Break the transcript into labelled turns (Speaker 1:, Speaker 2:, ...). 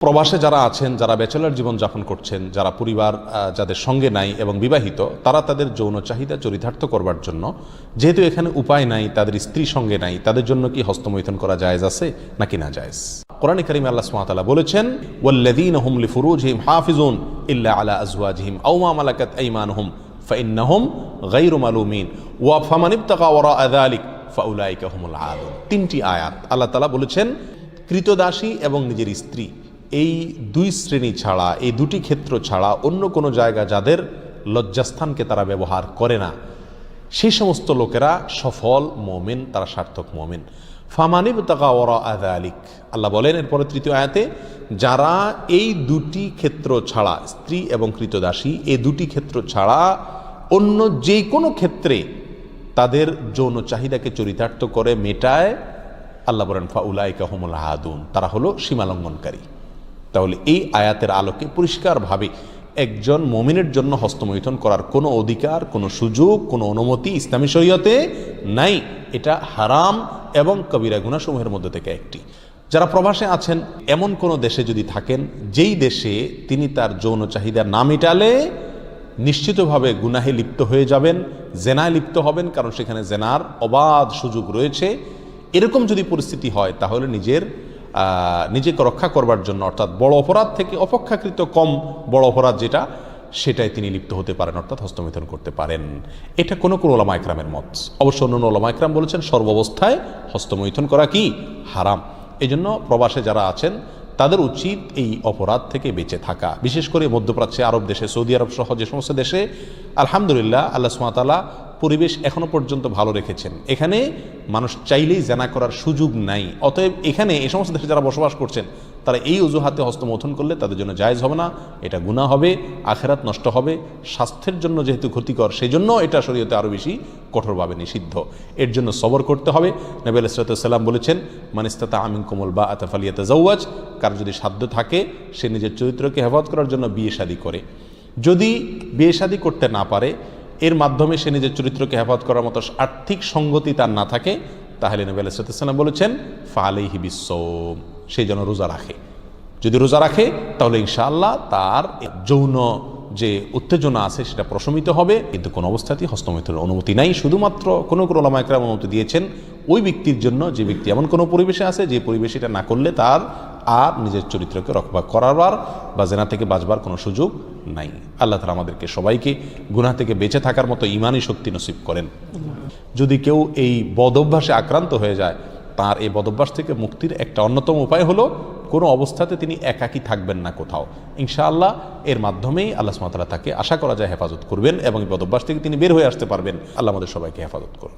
Speaker 1: প্রবাসে যারা আছেন, যারা ব্যাচেলর জীবন যাপন করছেন, যারা পরিবার যাদের সঙ্গে নাই এবং বিবাহিত, তারা তাদের যৌন চাহিদা চরিতার্থ করবার জন্য, যেহেতু এখানে উপায় নাই, তাদের স্ত্রী সঙ্গে নাই, তাদের জন্য কি হস্তমৈথুন করা জায়েজ আছে নাকি না জায়েজ? কোরআনে কারিমে আল্লাহ সুবহানাহু ওয়া তাআলা বলেছেন, ওয়াল্লাযীনা হুম লিফুরুজিহিম হাফিজুন ইল্লা আলা আজওয়াজিহিম আও মা মালাকাত আইমানুহুম ফাইন্নাহুম গায়রু মালুমিন ওয়া ফামান ইবতাগা ওয়ারাআ যালিক ফাউলাইকা হুমুল আদুন। তিনটি আয়াত আল্লাহ তাআলা বলেছেন, কৃতদাসী এবং নিজের স্ত্রী, এই দুই শ্রেণী ছাড়া, এই দুটি ক্ষেত্র ছাড়া অন্য কোনো জায়গা যাদের লজ্জাস্থানকে তারা ব্যবহার করে না, সেই সমস্ত লোকেরা সফল মুমিন, তারা সার্থক মুমিন। ফামানিবতাগা ওয়ারাআ যালিক, আল্লাহ বলেন এরপরে তৃতীয় আয়াতে, যারা এই দুটি ক্ষেত্র ছাড়া, স্ত্রী এবং কৃতদাসী, এই দুটি ক্ষেত্র ছাড়া অন্য যে কোনো ক্ষেত্রে তাদের যৌন চাহিদাকে চরিতার্থ করে মেটায়, আল্লাহ বলেন ফাউলাইকা হুমুল আদুন, তারা হলো সীমালঙ্ঘনকারী। তাহলে এই আয়াতের আলোকে পরিষ্কারভাবে একজন মুমিনের জন্য হস্তমৈথুন করার কোনো অধিকার, কোনো সুযোগ, কোনো অনুমতি ইসলামী শরীয়তে নাই। এটা হারাম এবং কবিরা গুনাহসমূহের মধ্যে থেকে একটি। যারা প্রবাসে আছেন, এমন কোনো দেশে যদি থাকেন যেই দেশে তিনি তার যৌন চাহিদা না মেটালে নিশ্চিতভাবে গুনাহে লিপ্ত হয়ে যাবেন, জেনায় লিপ্ত হবেন, কারণ সেখানে জেনার অবাধ সুযোগ রয়েছে, এরকম যদি পরিস্থিতি হয় তাহলে নিজেকে রক্ষা করবার জন্য, অর্থাৎ বড় অপরাধ থেকে অপেক্ষাকৃত কম বড় অপরাধ যেটা, সেটাই তিনি লিপ্ত হতে পারেন, অর্থাৎ হস্তমৈথুন করতে পারেন। এটা কোনো ওলামা ইকরামের মত। অবশ্য অন্য ওলামা ইকরাম বলেছেন সর্বাবস্থায় হস্তমৈথুন করা কি হারাম। এই জন্য প্রবাসে যারা আছেন তাদের উচিত এই অপরাধ থেকে বেঁচে থাকা। বিশেষ করে মধ্যপ্রাচ্যে, আরব দেশে, সৌদি আরব সহ যে সমস্ত দেশে আলহামদুলিল্লাহ আল্লাহ সুবহানাহু ওয়া তাআলা পরিবেশ এখনো পর্যন্ত ভালো রেখেছেন, এখানে মানুষ চাইলেই জেনা করার সুযোগ নাই। অতএব এখানে এই সমস্ত দেশে যারা বসবাস করছেন তারা এই অজুহাতে হস্তমৈথুন করলে তাদের জন্য জায়েজ হবে না, এটা গুনাহ হবে, আখিরাত নষ্ট হবে, স্বাস্থ্যের জন্য যেহেতু ক্ষতিকর, সেই জন্য এটা শরীয়তে আরও বেশি কঠোরভাবে নিষিদ্ধ। এর জন্য সবর করতে হবে। নবী আলাইহিস সালাম বলেছেন, মান ইসতাতাআ মিনকুমুল বাআতা ফালিয়াতাযাওয়াজ, কার যদি সাধ্য থাকে সে নিজের চরিত্রকে হেফাজত করার জন্য বিয়ে শাদী করে। যদি বিয়ে শাদী করতে না পারে, এর মাধ্যমে সে নিজের চরিত্রকে হেফাজত করার মতো আর্থিক সঙ্গতি তার না থাকে, তাহলে নবী আলাইহিস সালাম বলেছেন ফালাইহি বিসসাওম, সে যেন রোজা রাখে। যদি রোজা রাখে তাহলে ইনশাআল্লাহ তার যৌন যে উত্তেজনা আছে সেটা প্রশমিত হবে। কিন্তু কোনো অবস্থাতেই হস্তমৈথুনের অনুমতি নাই। শুধুমাত্র কোনো ওলামা ইকরাম অনুমতি দিয়েছেন ওই ব্যক্তির জন্য যে ব্যক্তি এমন কোনো পরিবেশে আছে যে পরিবেশে এটা না করলে তার আর নিজের চরিত্রকে রক্ষা করাবার বা জেনা থেকে বাঁচবার কোনো সুযোগ নাই। আল্লাহ তাআলা আমাদেরকে সবাইকে গুনাহ থেকে বেঁচে থাকার মতো ঈমানি শক্তি নসিব করেন। যদি কেউ এই বদঅভ্যাসে আক্রান্ত হয়ে যায়, তার এই বদঅভ্যাস থেকে মুক্তির একটা অন্যতম উপায় হলো কোনো অবস্থাতে তিনি একাকী থাকবেন না কোথাও। ইনশাআল্লাহ এর মাধ্যমেই আল্লাহ সুবহানাহু ওয়া তাআলা তাকে আশা করা যায় হেফাজত করবেন এবং এই বদঅভ্যাস থেকে তিনি বের হয়ে আসতে পারবেন। আল্লাহ আমাদের সবাইকে হেফাজত করুন।